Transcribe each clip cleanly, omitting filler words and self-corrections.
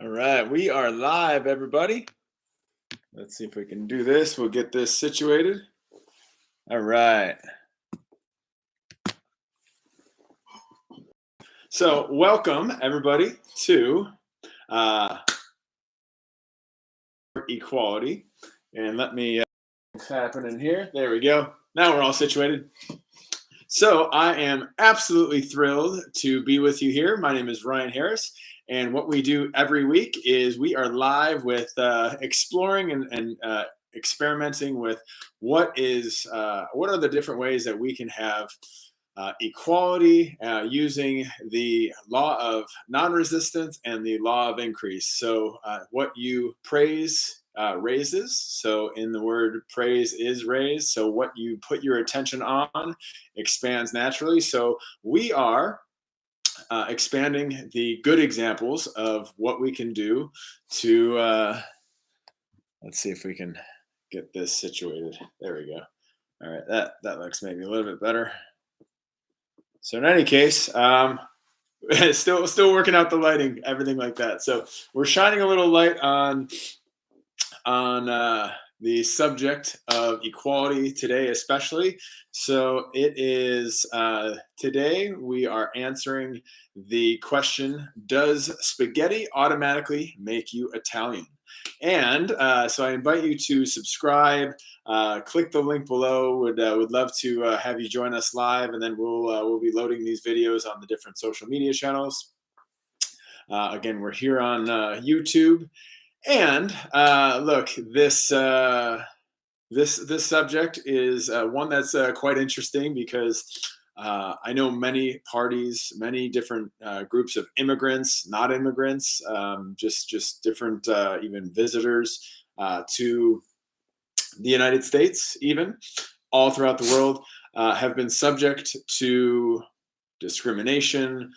All right, we are live, everybody. Let's see if we can do this. We'll get this situated. All right. So, welcome, everybody, to equality. And let me what's happening here. There we go. Now we're all situated. So, I am absolutely thrilled to be with you here. My name is Ryan Harris. And what we do every week is we are live with exploring and experimenting with what are the different ways that we can have equality using the law of non-resistance and the law of increase. So what you praise raises. So in the word praise is raised. So what you put your attention on expands naturally. So we are expanding the good examples of what we can do to, let's see if we can get this situated. There we go. All right, that looks maybe a little bit better. So in any case, still working out the lighting, everything like that. So we're shining a little light on the subject of equality today, especially. So it is today we are answering the question: does spaghetti automatically make you Italian? And so I invite you to subscribe. Click the link below. Would love to have you join us live, and then we'll be loading these videos on the different social media channels. Again, we're here on YouTube. And look, this subject is one that's quite interesting because I know many parties, many different groups of immigrants, not immigrants, just different even visitors to the United States, even all throughout the world, have been subject to discrimination,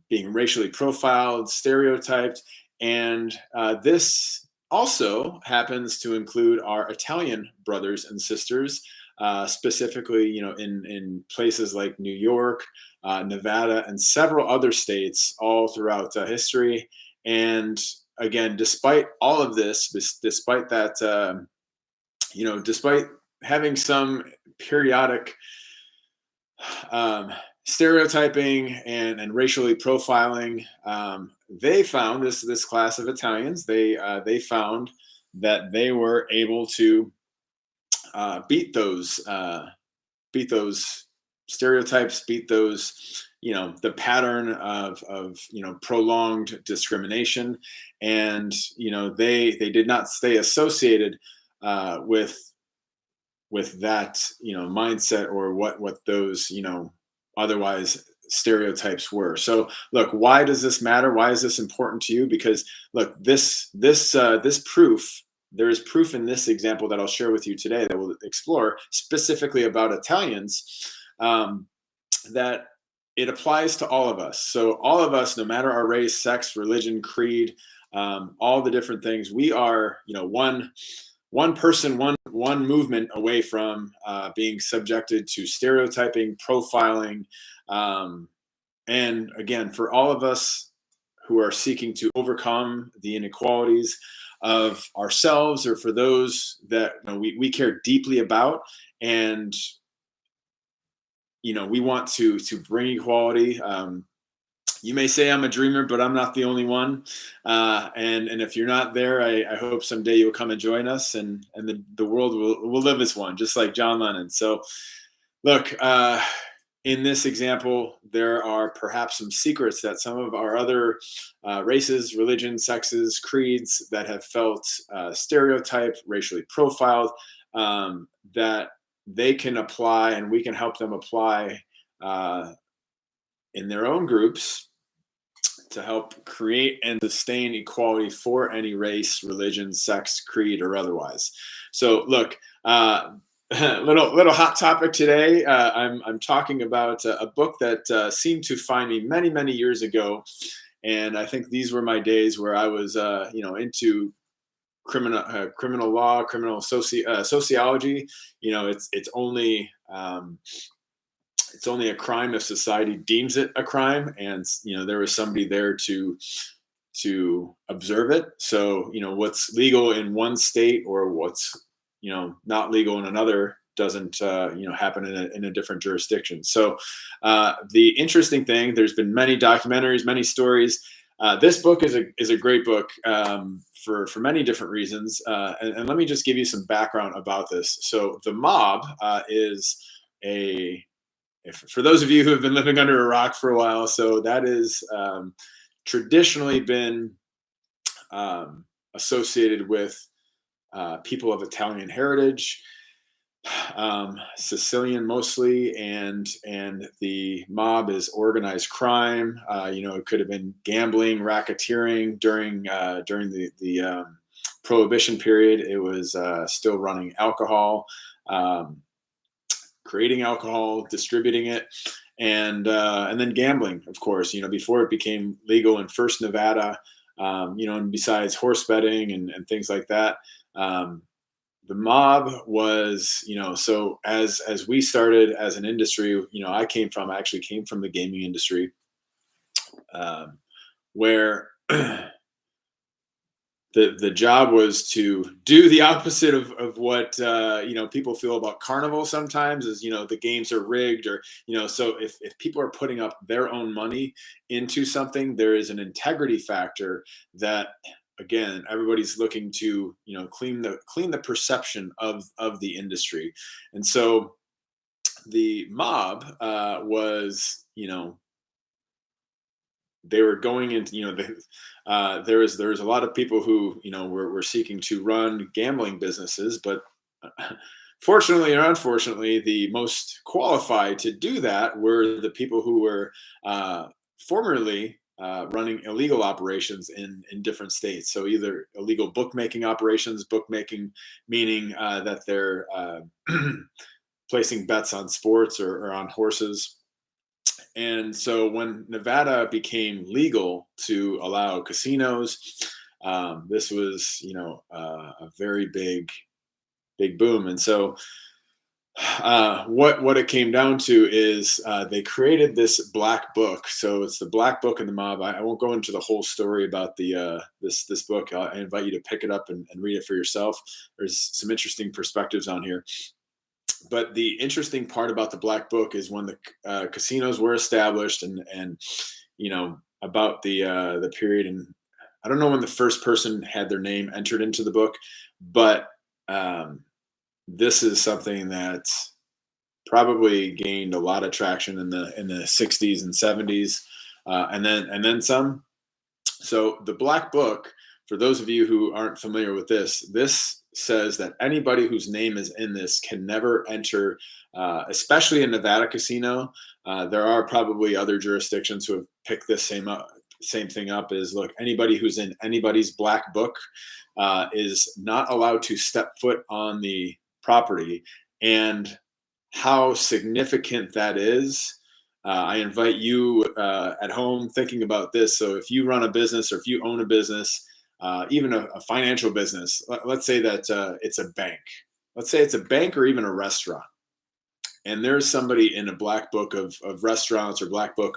being racially profiled, stereotyped. And this also happens to include our Italian brothers and sisters, specifically, in places like New York, Nevada, and several other states all throughout history. And again, despite all of this, despite that, despite having some periodic stereotyping and racially profiling, they found this class of Italians. They found that they were able to beat those stereotypes, beat those the pattern of prolonged discrimination, and they did not stay associated with that mindset or what those otherwise stereotypes were. So look, why does this matter? Why is this important to you? Because look, this proof, there is proof in this example that I'll share with you today that we'll explore specifically about Italians, that it applies to all of us. So all of us, no matter our race, sex, religion, creed, all the different things, we are one person, one movement away from being subjected to stereotyping, profiling, and again, for all of us who are seeking to overcome the inequalities of ourselves, or for those that we care deeply about, and we want to bring equality. You may say I'm a dreamer, but I'm not the only one. And if you're not there, I hope someday you'll come and join us, and the world will live as one, just like John Lennon. So look, in this example, there are perhaps some secrets that some of our other races, religions, sexes, creeds that have felt stereotyped, racially profiled, that they can apply, and we can help them apply in their own groups to help create and sustain equality for any race, religion, sex, creed, or otherwise. So look, little hot topic today. I'm talking about a book that seemed to find me many years ago, and I think these were my days where I was into criminal law, criminal sociology. It's only a crime if society deems it a crime, and there was somebody there to to observe it. So, what's legal in one state or what's, not legal in another doesn't, happen in a different jurisdiction. So, the interesting thing, there's been many documentaries, many stories. This book is a great book, for many different reasons. And let me just give you some background about this. So, the mob is a for those of you who have been living under a rock for a while, so that is traditionally been associated with people of Italian heritage, Sicilian mostly, and the mob is organized crime. It could have been gambling, racketeering during the Prohibition period. It was still running alcohol. Creating alcohol, distributing it, and then gambling, of course. Before it became legal in first Nevada, and besides horse betting and things like that, the mob was, so as we started as an industry, I actually came from the gaming industry, where the job was to do the opposite of what people feel about carnival sometimes is, the games are rigged, or so if people are putting up their own money into something, there is an integrity factor that, again, everybody's looking to clean the perception of the industry. And so the mob was, they were going into, there was a lot of people who were seeking to run gambling businesses, but fortunately or unfortunately, the most qualified to do that were the people who were formerly running illegal operations in different states. So either illegal bookmaking operations, bookmaking meaning that they're placing bets on sports or on horses. And so when Nevada became legal to allow casinos, this was, a very big boom. And so what it came down to is they created this black book. So it's the black book in the mob. I won't go into the whole story about the this book. I invite you to pick it up and read it for yourself. There's some interesting perspectives on here. But the interesting part about the black book is when the casinos were established, and about the period, and I don't know when the first person had their name entered into the book, but this is something that probably gained a lot of traction in the 60s and 70s, and then some. So the black book, for those of you who aren't familiar with this says that anybody whose name is in this can never enter, especially a Nevada casino. There are probably other jurisdictions who have picked this same thing up. Is, look, anybody who's in anybody's black book is not allowed to step foot on the property. And how significant that is, I invite you at home thinking about this. So if you run a business, or if you own a business, even a financial business, let's say that it's a bank. Let's say it's a bank or even a restaurant. And there's somebody in a black book of restaurants, or black book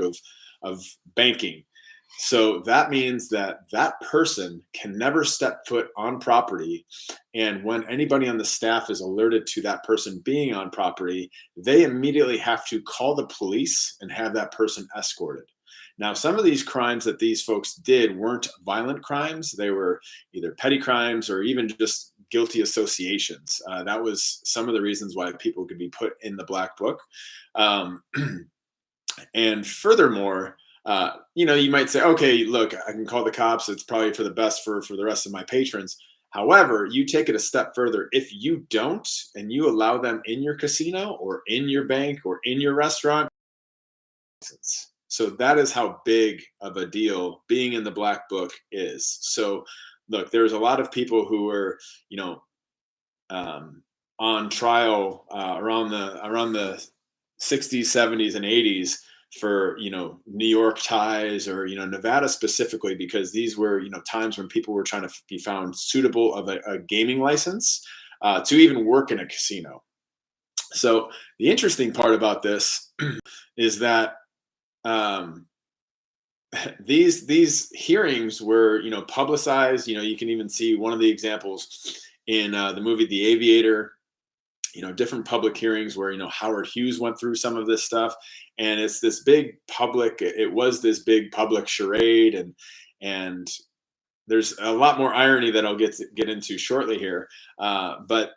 of banking. So that means that that person can never step foot on property. And when anybody on the staff is alerted to that person being on property, they immediately have to call the police and have that person escorted. Now, some of these crimes that these folks did weren't violent crimes. They were either petty crimes or even just guilty associations. That was some of the reasons why people could be put in the black book. And furthermore, you might say, okay, look, I can call the cops. It's probably for the best for the rest of my patrons. However, you take it a step further. If you don't, and you allow them in your casino or in your bank or in your restaurant, so that is how big of a deal being in the black book is. So look, there's a lot of people who were, on trial around the 60s, 70s, and 80s for New York ties, or Nevada specifically, because these were times when people were trying to be found suitable of a gaming license to even work in a casino. So the interesting part about this is that these hearings were, publicized. You can even see one of the examples in the movie The Aviator. Different public hearings where Howard Hughes went through some of this stuff, and it's this big public. It was this big public charade, and there's a lot more irony that I'll get into shortly here. But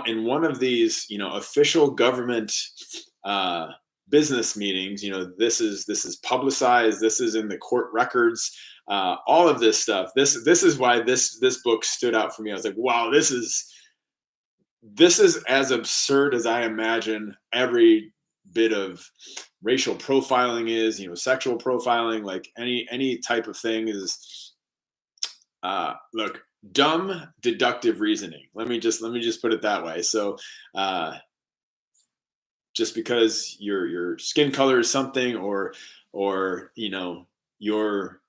in one of these, official government business meetings, this is publicized. This is in the court records. All of this stuff. This is why this book stood out for me. I was like, wow, this is as absurd as I imagine every bit of racial profiling is. Sexual profiling, like any type of thing is. Look, dumb deductive reasoning. Let me just put it that way. So just because your skin color is something, or you're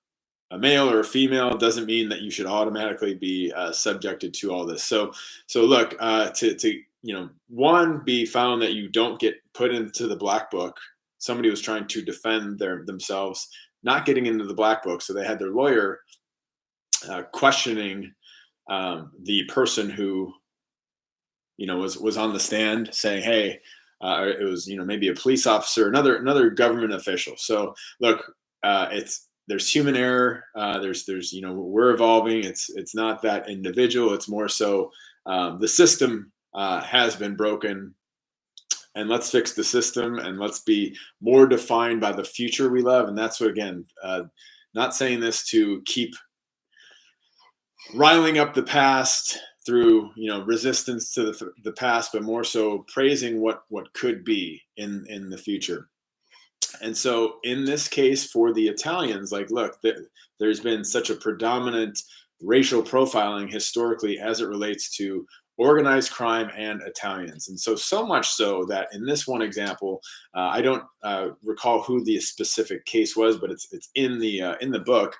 a male or a female, doesn't mean that you should automatically be subjected to all this. So look, to one, be found that you don't get put into the black book. Somebody was trying to defend themselves not getting into the black book, so they had their lawyer questioning the person who was on the stand, saying, hey, it was maybe a police officer, another government official. So look, there's human error. There's we're evolving. It's not that individual. It's more so the system has been broken, and let's fix the system, and let's be more defined by the future we love. And that's what, again, not saying this to keep riling up the past through resistance to the past, but more so praising what could be in the future. And so in this case for the Italians, like, look, there's been such a predominant racial profiling historically as it relates to organized crime and Italians. And so much so that in this one example, I don't recall who the specific case was, but it's in the book.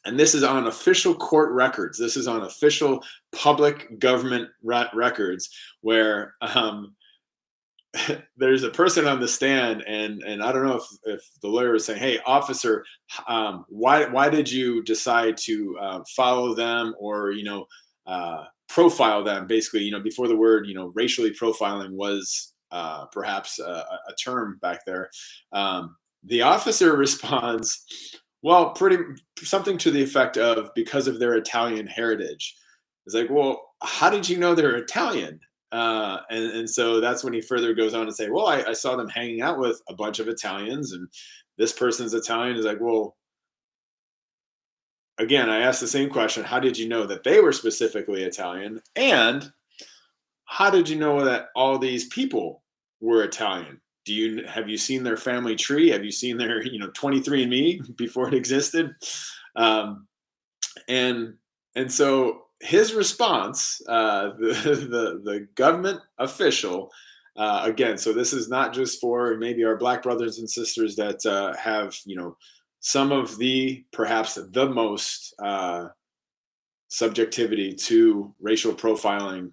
And this is on official court records. This is on official public government records, where there's a person on the stand, and I don't know if the lawyer was saying, "Hey, officer, why did you decide to follow them, or profile them?" Basically, before the word racially profiling was perhaps a term back there. The officer responds, well, pretty something to the effect of, because of their Italian heritage. It's like, well, how did you know they're Italian? And so that's when he further goes on to say, well, I saw them hanging out with a bunch of Italians, and this person's Italian. Is like, well, again, I asked the same question. How did you know that they were specifically Italian? And how did you know that all these people were Italian? Have you seen their family tree? Have you seen their 23andMe before it existed? And so his response, the government official, again, so this is not just for maybe our Black brothers and sisters that have some of the, perhaps the most subjectivity to racial profiling.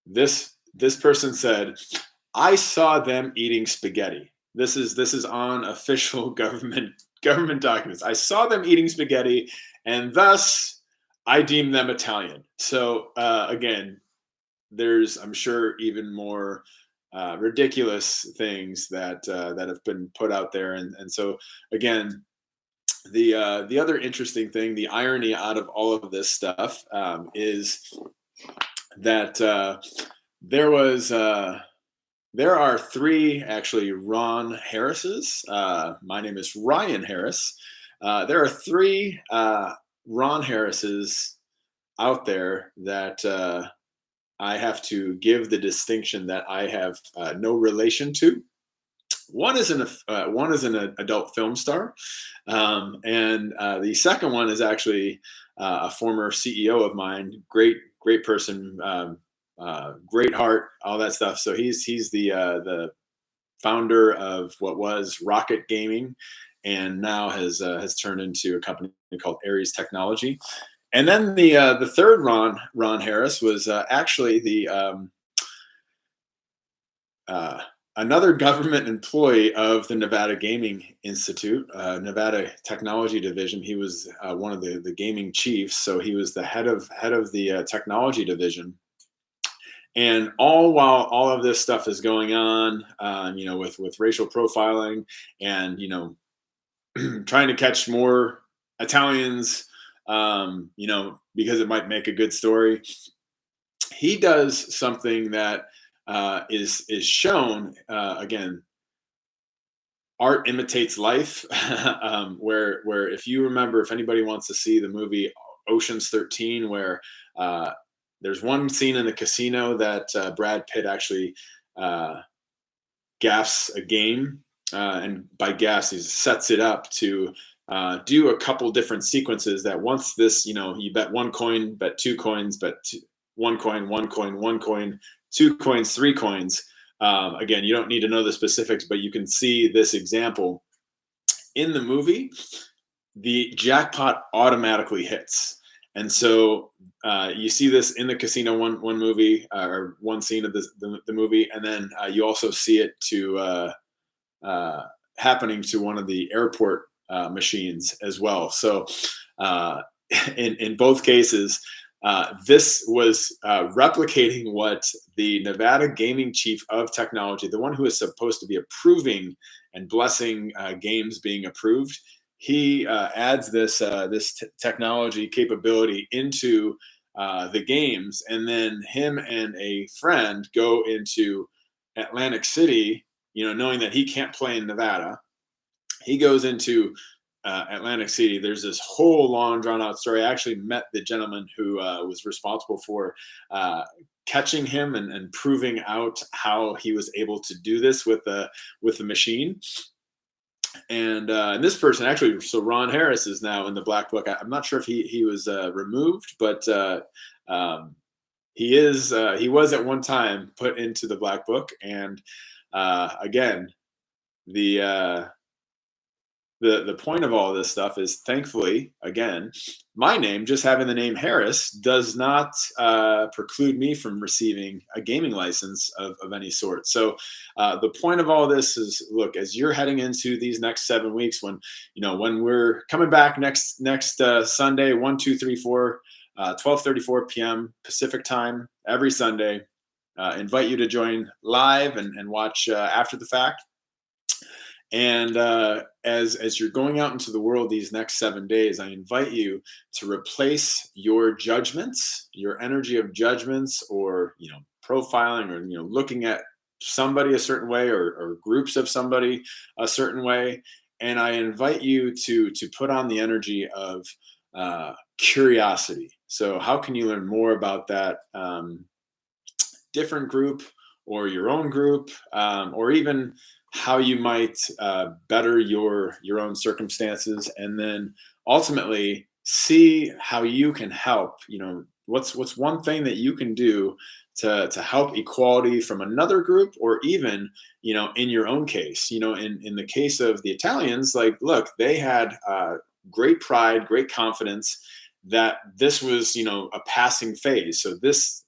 This person said, I saw them eating spaghetti. This is on official government documents. I saw them eating spaghetti, and thus I deem them Italian. So again, there's, I'm sure, even more ridiculous things that have been put out there. And so again, the other interesting thing, the irony out of all of this stuff, is that there are three, actually, Ron Harrises. My name is Ryan Harris. There are three Ron Harrises out there that I have to give the distinction that I have no relation to. One is an adult film star, and the second one is actually a former CEO of mine. Great person. Great heart, all that stuff. So he's the founder of what was Rocket Gaming, and now has turned into a company called Aries Technology. And then the third Ron Harris was actually the another government employee of the Nevada Gaming Institute, Nevada Technology Division. He was one of the gaming chiefs, so he was the head of the technology division. And all while all of this stuff is going on, with racial profiling and trying to catch more Italians, because it might make a good story. He does something that is shown again. Art imitates life. Where if you remember, if anybody wants to see the movie Ocean's 13, where there's one scene in the casino that Brad Pitt actually gaffs a game, and by gaffs he sets it up to do a couple different sequences. That once this, you bet one coin, bet two coins, one coin, one coin, one coin, two coins, three coins. Again, you don't need to know the specifics, but you can see this example in the movie. The jackpot automatically hits, and so you see this in the casino one movie, or one scene of the movie, and then you also see it happening to one of the airport machines as well. So in both cases, this was replicating what the Nevada Gaming Chief of Technology, the one who is supposed to be approving and blessing games being approved, he adds this technology capability into the games, and then him and a friend go into Atlantic City, knowing that he can't play in Nevada. He goes into Atlantic City. There's this whole long, drawn out story. I actually met the gentleman who was responsible for catching him and proving out how he was able to do this with the machine. And this person actually, so Ron Harris is now in the Black Book. I'm not sure if he was removed, but he was at one time put into the Black Book. And again, the point of all of this stuff is, thankfully, again, my name, just having the name Harris, does not preclude me from receiving a gaming license of any sort. So the point of all this is, look, as you're heading into these next 7 weeks, when we're coming back next Sunday, 1, 2, 3, 4, 12:34 p.m. Pacific time every Sunday, invite you to join live and watch after the fact. And as you're going out into the world these next 7 days, I invite you to replace your judgments, your energy of judgments, or profiling, or looking at somebody a certain way, or groups of somebody a certain way. And I invite you to put on the energy of curiosity. So how can you learn more about that different group, or your own group, or even how you might better your own circumstances, and then ultimately see how you can help. What's one thing that you can do to help equality from another group, or even in your own case. In the case of the Italians, like, look, they had great pride, great confidence that this was a passing phase. So this,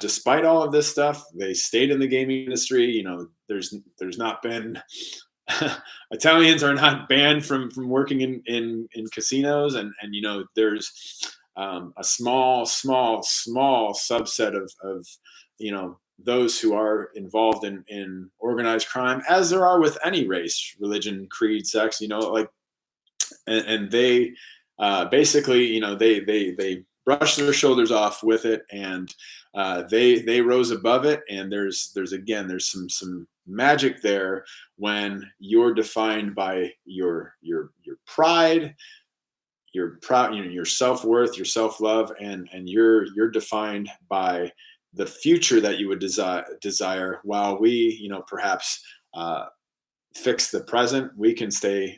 despite all of this stuff, they stayed in the gaming industry. There's not been Italians are not banned from working in casinos, and there's a small subset of those who are involved in organized crime, as there are with any race, religion, creed, sex. And they basically they brush their shoulders off with it, and they rose above it. And there's some magic there when you're defined by your pride, your self-worth, your self-love, and you're defined by the future that you would desire. While we perhaps fix the present, we can stay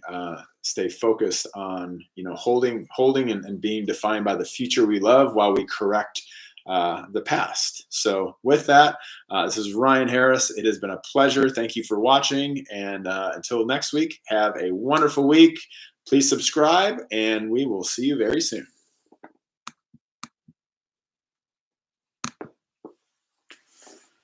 focused on holding and being defined by the future we love, while we correct the past. So with that, this is Ryan Harris. It has been a pleasure. Thank you for watching, and until next week, have a wonderful week. Please subscribe, and we will see you very soon.